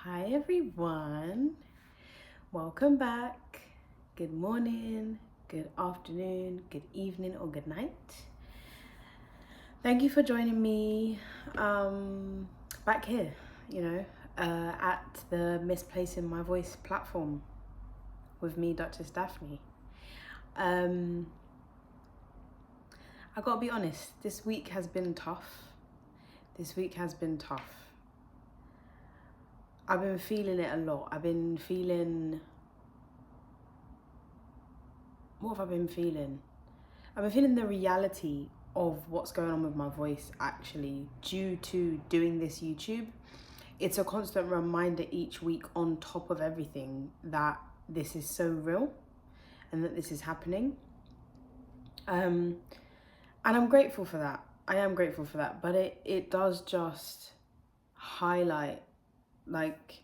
Hi everyone, welcome back. Good morning, good afternoon, good evening, or good night. Thank you for joining me back here, at the Misplacing My Voice platform with me, DuchessDaphne. I gotta be honest, this week has been tough. I've been feeling it a lot. What have I been feeling? I've been feeling the reality of what's going on with my voice actually due to doing this YouTube. It's a constant reminder each week on top of everything that this is so real and that this is happening. And I'm grateful for that. I am grateful for that, but it does just highlight like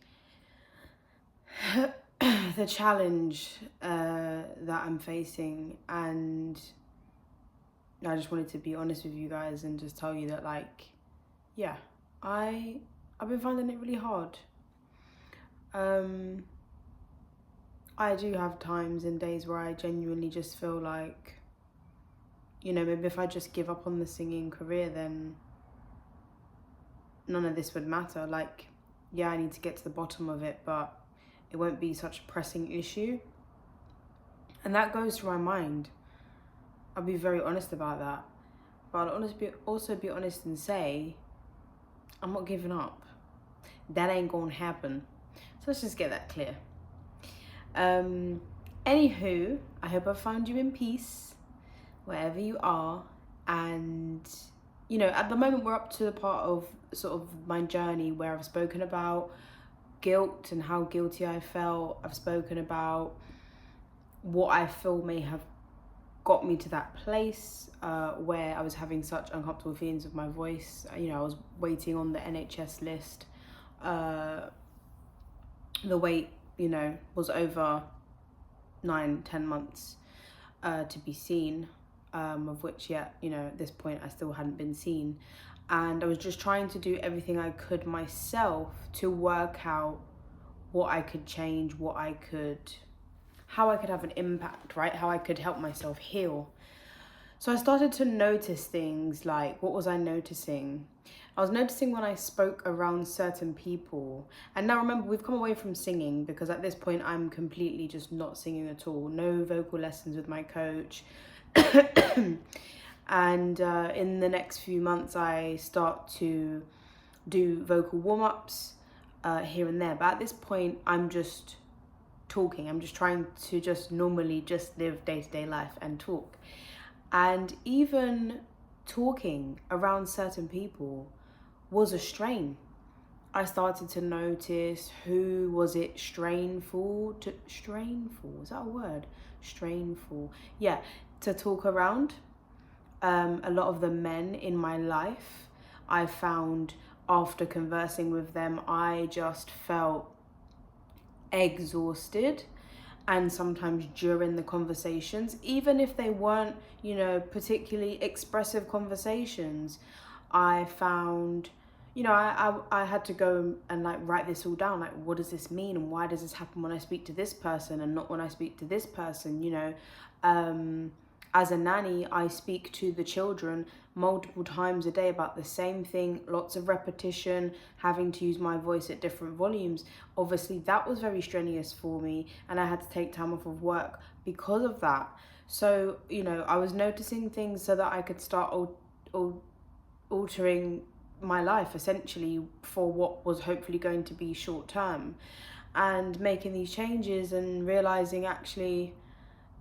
the challenge that I'm facing, and I just wanted to be honest with you guys and just tell you that I've been finding it really hard. I do have times and days where I genuinely just feel like, maybe if I just give up on the singing career, then none of this would matter. I need to get to the bottom of it, but it won't be such a pressing issue. And that goes through my mind. I'll be very honest about that. But I'll also be honest and say, I'm not giving up. That ain't gonna happen. So let's just get that clear. Anywho, I hope I found you in peace, wherever you are. And at the moment we're up to the part of sort of my journey where I've spoken about guilt and how guilty I felt. I've spoken about what I feel may have got me to that place where I was having such uncomfortable feelings with my voice. I was waiting on the NHS list. The wait, was over 9-10 months to be seen. Of which yet, at this point I still hadn't been seen. And I was just trying to do everything I could myself to work out what I could change, how I could have an impact, right? How I could help myself heal. So I started to notice things like, what was I noticing? I was noticing when I spoke around certain people. And now remember, we've come away from singing because at this point I'm completely just not singing at all. No vocal lessons with my coach. And in the next few months I start to do vocal warm-ups here and there, but at this point I'm just talking. I'm just trying to just normally just live day-to-day life and talk. And even talking around certain people was a strain. I started to notice who was it strainful, is that a word? Strainful, yeah, to talk around. A lot of the men in my life, I found after conversing with them, I just felt exhausted. And sometimes during the conversations, even if they weren't, particularly expressive conversations, I found, I had to go and write this all down. What does this mean? And why does this happen when I speak to this person and not when I speak to this person? As a nanny, I speak to the children multiple times a day about the same thing, lots of repetition, having to use my voice at different volumes. Obviously, that was very strenuous for me, and I had to take time off of work because of that. So, I was noticing things so that I could start altering my life, essentially, for what was hopefully going to be short term, and making these changes and realizing actually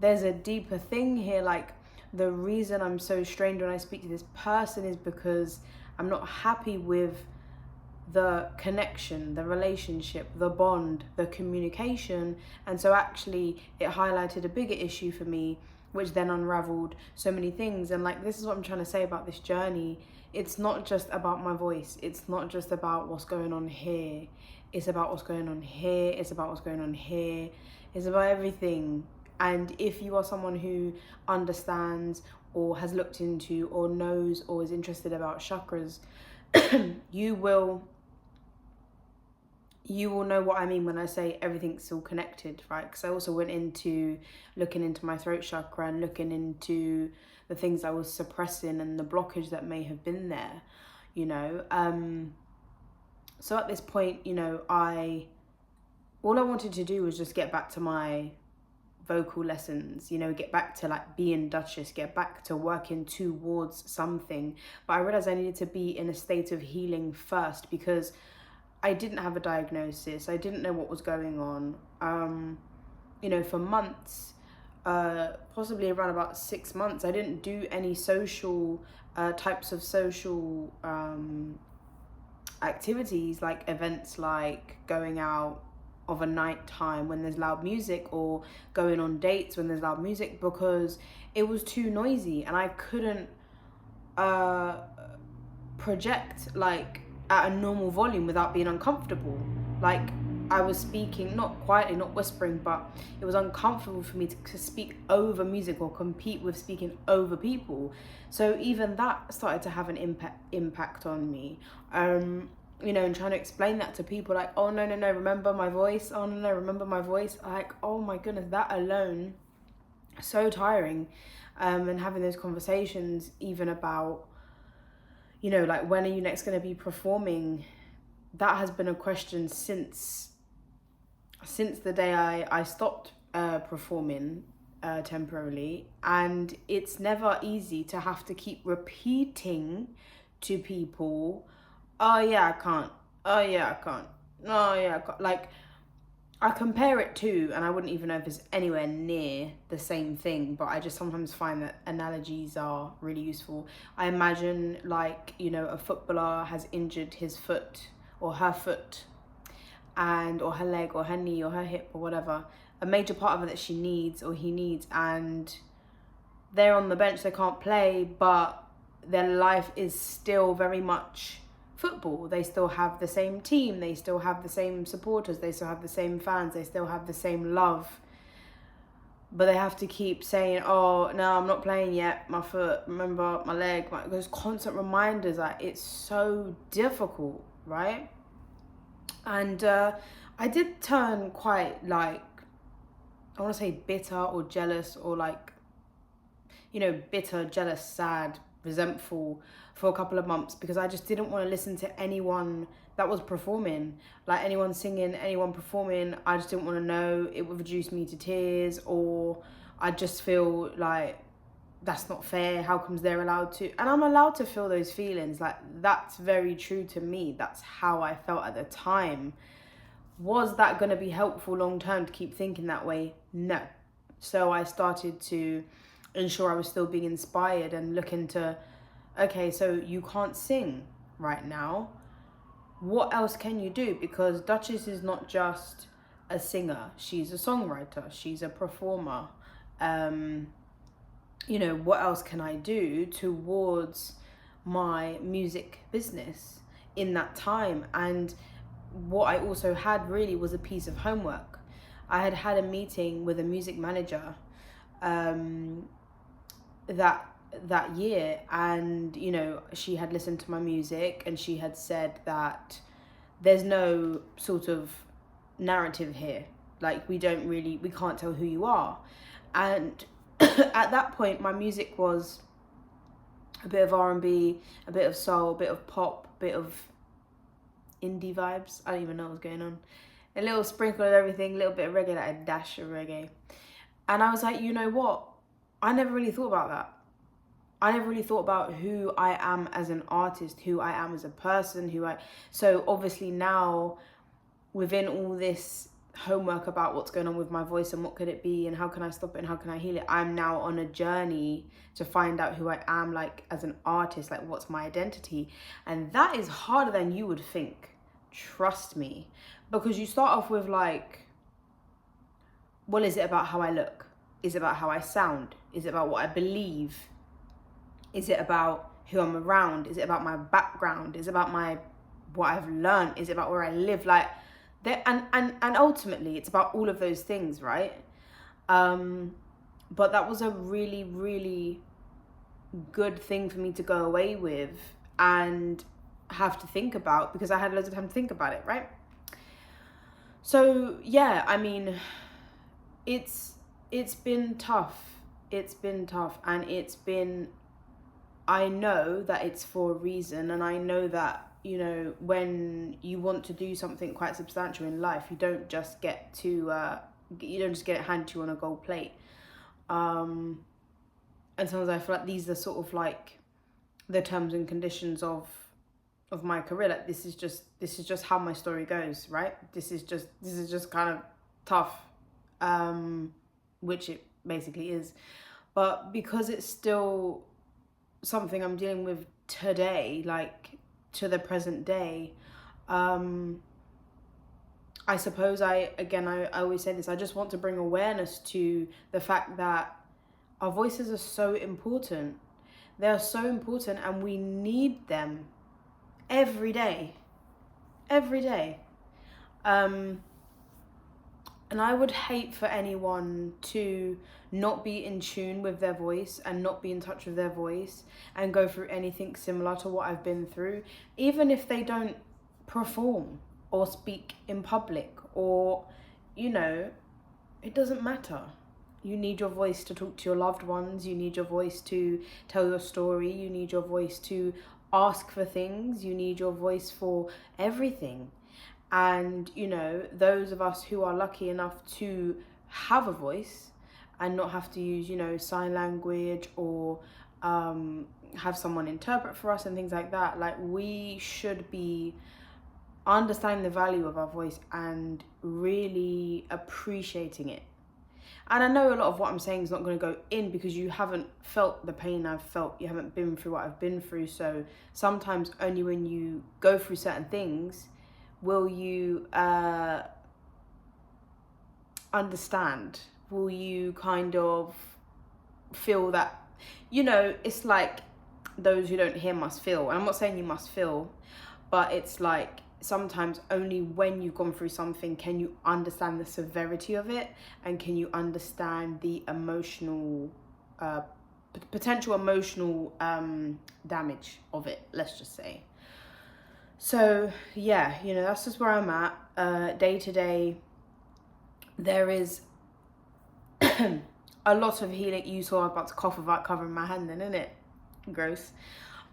there's a deeper thing here. The reason I'm so strained when I speak to this person is because I'm not happy with the connection, the relationship, the bond, the communication. And so actually it highlighted a bigger issue for me, which then unraveled so many things. And this is what I'm trying to say about this journey. It's not just about my voice. It's not just about what's going on here. It's about what's going on here. It's about what's going on here. It's about everything. And if you are someone who understands or has looked into or knows or is interested about chakras, you will you will know what I mean when I say everything's all connected, right? Because I also went into looking into my throat chakra and looking into the things I was suppressing and the blockage that may have been there, you know. So at this point, you know, all I wanted to do was just get back to my vocal lessons, you know, get back to like being Duchess, get back to working towards something. But I realized I needed to be in a state of healing first, because I didn't have a diagnosis. I didn't know what was going on. You know, for months, possibly around about 6 months, I didn't do any social types of social activities, like events like going out of a night time when there's loud music, or going on dates when there's loud music, because it was too noisy and I couldn't project like at a normal volume without being uncomfortable. Like, I was speaking, not quietly, not whispering, but it was uncomfortable for me to speak over music or compete with speaking over people. So even that started to have an impact on me. You know, and trying to explain that to people, like, oh, no, remember my voice? Oh, no, remember my voice? Like, oh my goodness, that alone, so tiring. And having those conversations even about, you know, like, when are you next going to be performing? That has been a question since the day I stopped performing temporarily. And it's never easy to have to keep repeating to people, oh yeah, I can't. Oh yeah, I can't. Oh yeah, I can't. Like, I compare it to, and I wouldn't even know if it's anywhere near the same thing, but I just sometimes find that analogies are really useful. I imagine, like, you know, a footballer has injured his foot or her foot, or her leg or her knee or her hip or whatever, a major part of it that she needs or he needs, and they're on the bench, they can't play, but their life is still very much football. They still have the same team, they still have the same supporters, they still have the same fans, they still have the same love, but they have to keep saying, oh no, I'm not playing yet, my foot, remember my leg, those constant reminders. Like, it's so difficult, right? And I did turn quite, like, I want to say bitter or jealous, or like, you know, bitter, jealous, sad, resentful for a couple of months, because I just didn't want to listen to anyone that was performing, like anyone singing, anyone performing. I just didn't want to know. It would reduce me to tears, or I just feel like that's not fair. How comes they're allowed to? And I'm allowed to feel those feelings. Like, that's very true to me. That's how I felt at the time. Was that going to be helpful long term to keep thinking that way? No. So I started to ensure I was still being inspired and look into, okay, so you can't sing right now. What else can you do? Because Duchess is not just a singer. She's a songwriter. She's a performer. You know, what else can I do towards my music business in that time? And what I also had really was a piece of homework. I had had a meeting with a music manager that year, and you know, she had listened to my music and she had said that there's no sort of narrative here, like we can't tell who you are. And at that point my music was a bit of R&B, a bit of soul, a bit of pop, a bit of indie vibes. I don't even know what's going on. A little sprinkle of everything, a little bit of reggae, like a dash of reggae. And I was like, you know what? I never really thought about that. I never really thought about who I am as an artist, who I am as a person, so obviously now, within all this homework about what's going on with my voice and what could it be and how can I stop it and how can I heal it, I'm now on a journey to find out who I am, like, as an artist, like what's my identity. And that is harder than you would think, trust me, because you start off with like, well, is it about how I look? Is it about how I sound? Is it about what I believe? Is it about who I'm around? Is it about my background? Is it about what I've learned? Is it about where I live? Like, and ultimately it's about all of those things, right? But that was a really, really good thing for me to go away with and have to think about, because I had loads of time to think about it, right? So yeah, I mean, it's been tough. It's been tough, and I know that it's for a reason, and I know that, you know, when you want to do something quite substantial in life, you don't just get it handed to you on a gold plate. And sometimes I feel like these are sort of like the terms and conditions of my career. Like this is just how my story goes, right? This is just kind of tough, which it basically is. But because it's still something I'm dealing with today, like to the present day, I suppose I always say this, I just want to bring awareness to the fact that our voices are so important. They are so important, and we need them every day. Every day. And I would hate for anyone to not be in tune with their voice and not be in touch with their voice and go through anything similar to what I've been through, even if they don't perform or speak in public, or, you know, it doesn't matter. You need your voice to talk to your loved ones. You need your voice to tell your story. You need your voice to ask for things. You need your voice for everything. And, you know, those of us who are lucky enough to have a voice and not have to use, you know, sign language or have someone interpret for us and things like that, like, we should be understanding the value of our voice and really appreciating it. And I know a lot of what I'm saying is not going to go in because you haven't felt the pain I've felt. You haven't been through what I've been through. So sometimes only when you go through certain things will you understand, will you kind of feel that, you know, it's like those who don't hear must feel. And I'm not saying you must feel, but it's like sometimes only when you've gone through something can you understand the severity of it, and can you understand the emotional, potential emotional damage of it, let's just say. So yeah, you know, that's just where I'm at. Day to day, there is a lot of healing. You saw I'm about to cough without covering my hand then, isn't it? Gross.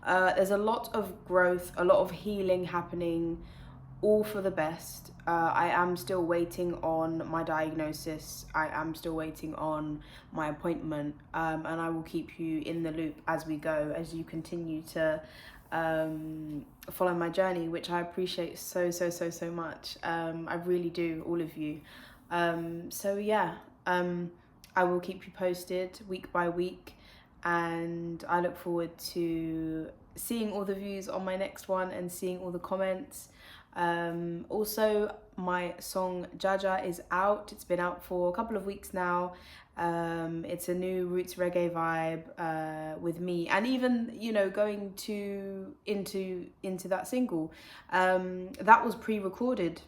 There's a lot of growth, a lot of healing happening, all for the best. I am still waiting on my diagnosis. I am still waiting on my appointment, and I will keep you in the loop as we go, as you continue to follow my journey, which I appreciate so much. I really do, all of you. So yeah, I will keep you posted week by week, and I look forward to seeing all the views on my next one and seeing all the comments. Also, my song Jaja is out. It's been out for a couple of weeks now. It's a new roots reggae vibe with me, and even, you know, going into that single, that was pre-recorded,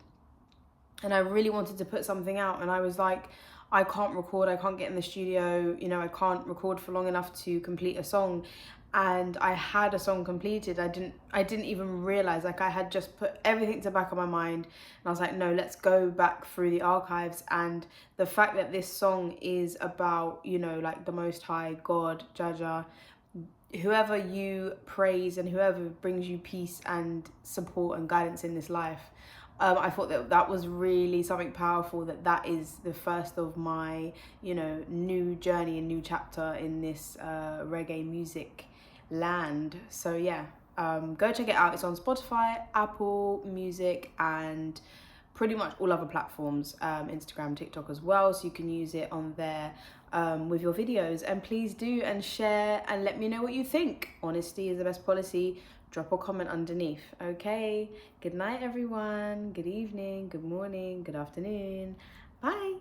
and I really wanted to put something out, and I was like, I can't record, I can't get in the studio, you know, I can't record for long enough to complete a song. And I had a song completed. I didn't even realize, like, I had just put everything to the back of my mind, and I was like, no, let's go back through the archives. And the fact that this song is about, you know, like the Most High, God, Jaja, whoever you praise and whoever brings you peace and support and guidance in this life, I thought that was really something powerful, that is the first of my, you know, new journey and new chapter in this reggae music land. So yeah, go check it out. It's on Spotify, Apple Music, and pretty much all other platforms, Instagram, TikTok as well, so you can use it on there with your videos. And please do, and share, and let me know what you think. Honesty is the best policy. Drop a comment underneath. Okay, good night everyone, good evening, good morning, good afternoon. Bye.